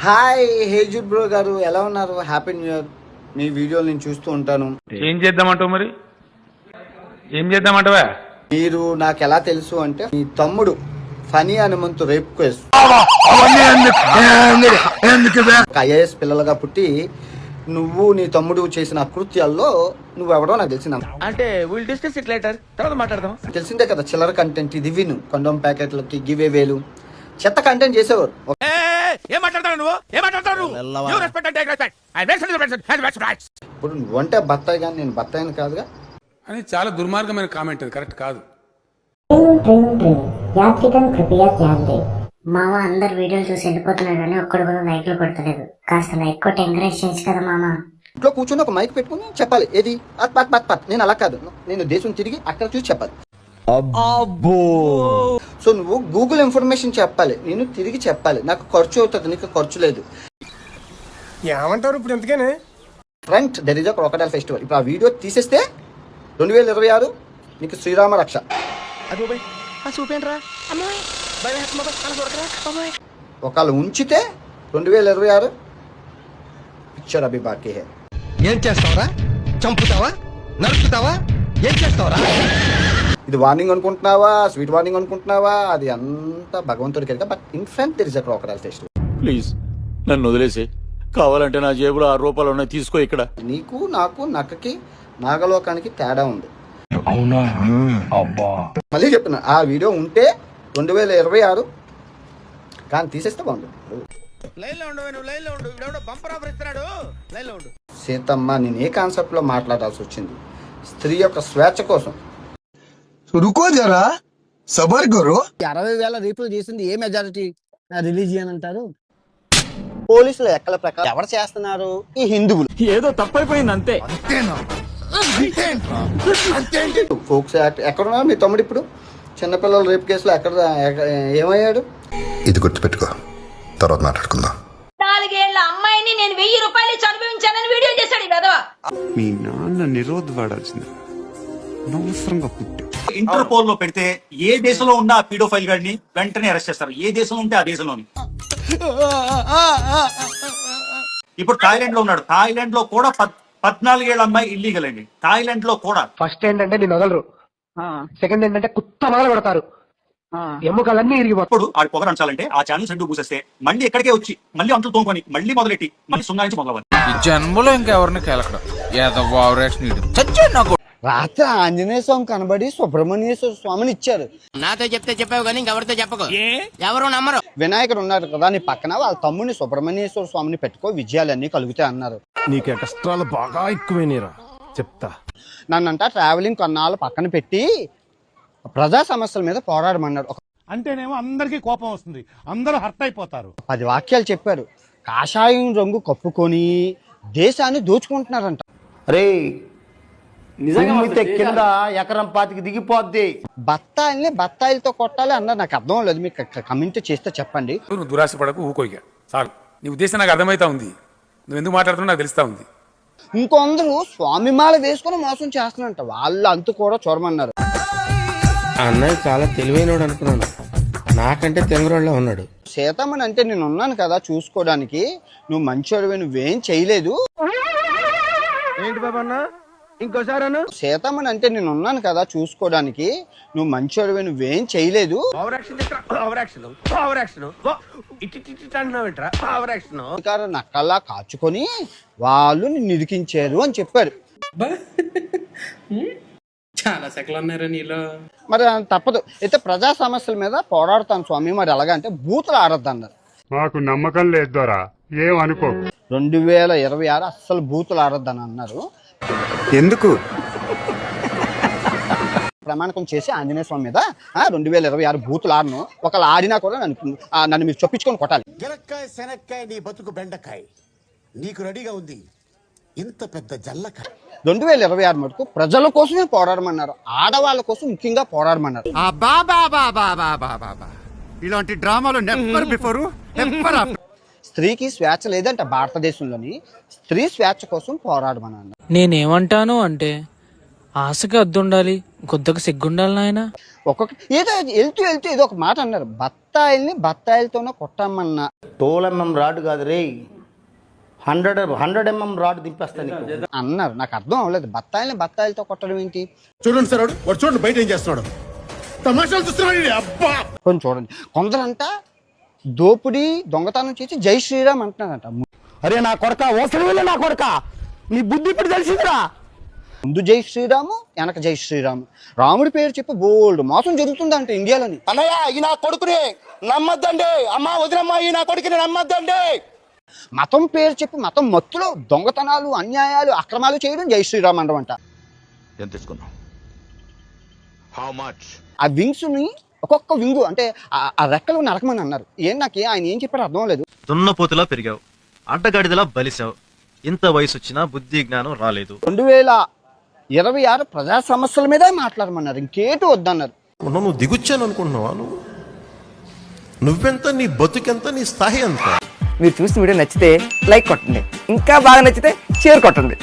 Hi హేజుడ్ bro గారు ఎలా ఉన్నారు? Happy new year. మీ వీడియోలు నేను చూస్తూ ఉంటాను. ఏం చేద్దామంటావు మరి? ఏం చేద్దామంటావా? మీరు నాకు ఎలా తెలుసు అంటే మీ తమ్ముడు Phani Hanumanthu rape case IAS పిల్లలుగా పుట్టి నువ్వు నీ తమ్ముడు చేసిన అకృత్యాల్లో నువ్వెవడో నాకు తెలిసిందా అంటే విల్ డిస్కస్ ఇట్ లేటర్, తర్వాత మాట్లాడదాం. తెలిసిందే కదా, చిల్లర కంటెంట్ ఇది విను. కొండోమ్ ప్యాకెట్లకి గివ్ వేలు చెత్త కంటెంట్ చేసేవారు. ఏం మాట్లాడతావు నువ్వు? ఏం మాట్లాడతావు నువ్వు? You respect and take respect. I respect the respect and respect. ఇప్పుడు నువ్వంటే బత్తాయి కానీ నేను బత్తాయిని కాదుగా అని చాలా దుర్మార్గమైన కామెంట్, అది కరెక్ట్ కాదు. మామ అందరు వీడియోలు చూసి వెళ్ళిపోతున్నారు కానీ ఒక్కడు కూడా లైక్లు కొడతలేదు. కాస్త లైక్ కొట్టి ఎంకరేజ్ చేయొచ్చు కదా మామ. ఇంట్లో కూర్చొని ఒక మైక్ పెట్టుకుని చెప్పాలి. ఏది అత్ పత్ పత్ పత్. నేను అలా కాదు, నేను దేశం తిరిగి అక్కడ చూసి చెప్పాలి. సో నువ్వు గూగుల్ ఇన్ఫర్మేషన్ చెప్పాలి, నేను తిరిగి చెప్పాలి. నాకు ఖర్చు అవుతుంది, నీకు ఖర్చు లేదు. ఏమంటారు ఇప్పుడు? ఎందుకనే front there is a crocodile festival. ఇప్పుడు ఆ వీడియో తీసేస్తే 2026 నీకు శ్రీరామ రక్ష. ఒకళ్ళు ఉంచితే 2026 పిక్చర్ అభి బాకీ హే. ఏం చేస్తావరా? చంపుతావా? నరుకుతావా? ఏం చేస్తావరా? ఇది వార్నింగ్ అనుకుంటున్నావా, స్వీట్ వార్నింగ్ అనుకుంటున్నావా, అది అంతా భగవంతుడికి వెళ్తా. But in front there is a crocodile festival. Please నన్ను వదిలేసి, కావాలంటే నా జేబులో 6 రూపాయలు ఉన్నాయి, తీసుకో. ఇక్కడ నీకు నాకు నక్కకి నాగలోకానికి తేడా ఉంది. అవునా? అబ్బా, మళ్ళీ చెప్తున్నా, ఆ వీడియో ఉంటే 2026 కానీ తీసేస్తే బాగుంటుంది. లైన్ లో ఉండు, నువ్వు లైన్ లో ఉండు. ఇవిడెవడో బంపర్ ఆఫర్ ఇస్తున్నాడు, లైన్ లో ఉండు. సీతమ్మ, నేను ఏ కాన్సెప్ట్ లో మాట్లాడాల్సి వచ్చింది? స్త్రీ యొక్క స్వేచ్ఛ కోసం. రుకో జరా, సబర్ కరో. 60,000 రీపులు చేసింది ఏ మెజారిటీ రిలీజియన్ అంటారు? పోలీసుల లెక్కల ప్రకారం ఎవరు చేస్తున్నారు? ఈ హిందువులు. ఏదో తప్పైపోయింది అంతే. ఫోక్స్ యాక్ట్ ఎక్కడున్నారు మీ తమ్ముడు? ఇప్పుడు చిన్నపిల్లల రేప్ కేసులో ఏమయ్యాడు? ఇది గుర్తుపెట్టుకో, తర్వాత మాట్లాడుకుందాం. 4 ఏళ్ల అమ్మాయిని నేను 1000 రూపాయలు చదివించానని వీడియో చేశాడు ఈ వెధవ. మీ నాన్న నిరోధ వాడాల్సింది అనవసరంగా పుట్టి. ఇంటర్పోల్ లో పెడితే ఏ దేశంలో ఉన్న పీడోఫైల్ గాడిని వెంటనే అరెస్ట్ చేస్తారు, ఏ దేశంలో ఉంటే ఆ దేశంలోని. ఇప్పుడు థాయిలాండ్ లో ఉన్నాడు. థాయిలాండ్ లో కూడా 14 ఏళ్ల అమ్మాయి ఇల్లీగల్ అండి. థాయిలాండ్ లో కూడా ఫస్ట్ ఏంటంటే నేను వదలరు, సెకండ్ ఏంటంటే కుత్త మొదలు పెడతారు, ఎముకలన్నీ ఇరిగిపోతాయి. ఇప్పుడు ఆడు పొగరు అంచాలంటే ఆ ఛానల్స్ రెండు పూసేస్తే మళ్ళీ ఎక్కడికే వచ్చి మళ్ళీ అంటూ తోముకొని మళ్ళీ మొదలెట్టి మళ్ళీ సున్నా నుంచి మొదలవాలి. ఈ జన్మలో ఇంకెవరిని కేలకడం ఏదో నాకు. రాత్రి ఆంజనేయ స్వామి కనబడి సుబ్రహ్మణ్యేశ్వర స్వామిని ఇచ్చారు. నాతో చెప్తే చెప్పావు కానీ ఇంకెవరితో చెప్పకు, ఎవరు నమ్మరు. వినాయకుడు ఉన్నారు కదా నీ పక్కన, వాళ్ళ తమ్ముడిని సుబ్రహ్మణ్యేశ్వర స్వామిని పెట్టుకో, విజయాలన్నీ కలుగుతాయి అన్నారు. నీకు ఎక్స్ట్రాలు బాగా ఎక్కువైనరా చెప్తా. నన్నంట ట్రావెలింగ్ కొన్నాళ్ళు పక్కన పెట్టి ప్రజా సమస్యల మీద పోరాడమన్నారు. అంటేనేమో అందరికీ కోపం వస్తుంది, అందరూ హర్ట్ అయిపోతారు. 10 వాక్యాలు చెప్పారు. కాషాయం రంగు కప్పుకొని దేశాన్ని దోచుకుంటున్నారంట. అరే నిజంగా కింద ఎకరం 25 దిగిపోద్ది. బత్తాయిలతో కొట్టాలి అన్నారు. నాకు అర్థం లేదు, మీకు కమెంట్ చేస్తే చెప్పండి. నువ్వు దురాశ పడకు, ఊకోయిగా చాలు. నీ ఉద్దేశం నాకు అర్థమైతా ఉంది, నువ్వు ఎందుకు మాట్లాడుతున్నావు నాకు తెలుస్తా ఉంది. ఇంకొందరు స్వామి మాల వేసుకుని మోసం చేస్తున్నారంట, వాళ్ళు అంతు కూడా చూడమన్నారు. అన్నయ్య చాలా తెలివైనోడు అనుకున్నాను, నాకంటే తెంగరోళ్ళ ఉన్నాడు. సీతమ్మని అంటే నేను ఉన్నాను కదా చూసుకోవడానికి, నువ్వు మంచోడివి, నువ్వేం చేయలేదు. ఏంటి బాబా అన్న, ఇంకోసారి అన్న. సీతమ్మని అంటే నేను ఉన్నాను కదా చూసుకోవడానికి, నువ్వు మంచోడివి, నువ్వేం చేయలేదు. నక్కల్లా కాచుకొని వాళ్ళు నిన్ను ఇరికించారు అని చెప్పారు. చాలా సెకలు ఉన్నారా నీలో? మరి తప్పదు. అయితే ప్రజా సమస్యల మీద పోరాడుతాను స్వామి, మరి ఎలాగంటే బూతులు ఆడద్దు అన్నారు. మాకు నమ్మకం లేదు దొరా, ఏమనుకో. 2026 అస్సలు బూతులు ఆడొద్దని అన్నారు. ఎందుకు? ప్రమాణకం చేసి ఆంజనేయ స్వామి మీద 2026 బూతులు ఆడను. ఒకళ్ళు ఆడినా కూడా నన్ను మీరు చొప్పించుకొని కొట్టాలి. గిలక్కాయ శనక్కాయ నీ బతుకు బెండకాయ, నీకు రెడీగా ఉంది ఇంత పెద్ద జల్లకాయ. 2026 మటుకు ప్రజల కోసమే పోరాడమన్నారు, ఆడవాళ్ళ కోసం ముఖ్యంగా పోరాడమన్నారు. ఇలాంటి డ్రామాలు నెవర్ బిఫోర్ నెవర్ ఆఫ్టర్. స్త్రీకి స్వేచ్ఛ లేదంట భారతదేశంలోని. స్త్రీ స్వేచ్ఛ కోసం పోరాడమన్నారు. నేనేమంటాను అంటే ఆశగా అద్దుండాలి కొద్దిగా సిగ్గుండాలి నాయన. ఒక్కొక్క ఏదో వెళ్తూ ఏదో ఒక మాట అన్నారు, బత్తాయిల్ని బత్తాయిలతోనే కొట్టమన్నా. 12 mm రాడ్ కాదు రే, 100 mm రాడ్ దింపేస్తాను అన్నారు. నాకు అర్థం అవ్వలేదు, బత్తాయిల్ని బత్తాయిలతో కొట్టడం ఏంటి. చూడండి సార్ వాడు చూడండి బయట ఏం చేస్తున్నాడు, తమాషాలు చూస్తున్నాడు. అబ్బా కొంచెం చూడండి, కొందరంట దోపిడీ దొంగతనం చేసి జై శ్రీరామ్ అంటున్నారంట. అరే నా కొడక ఓసలి నా కొడక, నీ బుద్ధి ఇప్పుడు తెలిసిందిరా. ముందు జై శ్రీరాము, వెనక జై శ్రీరాము. రాముడి పేరు చెప్పి బోల్డ్ మోసం జరుగుతుందంట ఇండియాలోని. అన్నయ్య ఈ నా కొడుకుని నమ్మద్దండి, అమ్మ వదినమ్మ ఈ నా కొడుకుని నమ్మద్దండి. మతం పేరు చెప్పి మతం మత్తులో దొంగతనాలు, అన్యాయాలు, అక్రమాలు చేయడం జై శ్రీరామ్ అనడం అంట. ఎంత తీసుకున్నావు? How much? ఆ వింగ్స్ ని ఒక్కొక్క వింగు అంటే ఆ రెక్కలు నరకమని అన్నారు. నాకు ఆయన ఏం చెప్పారో అర్థం లేదు. దున్నపోతులా పెరిగావు, అడ్డగాడిదలా బలిసావు, ఇంత వయసు వచ్చినా బుద్ధి జ్ఞానం రాలేదు. 2026 ప్రజా సమస్యల మీదే మాట్లాడమన్నారు, ఇంకేటు వద్దన్నారు. నువ్వు దిగుచ్చాను అనుకుంటున్నావా? నువ్వెంత, నీ బతుకెంత, నీ స్థాయి ఎంత? మీరు చూసిన వీడియో నచ్చితే లైక్ కొట్టండి, ఇంకా బాగా నచ్చితే షేర్ కొట్టండి.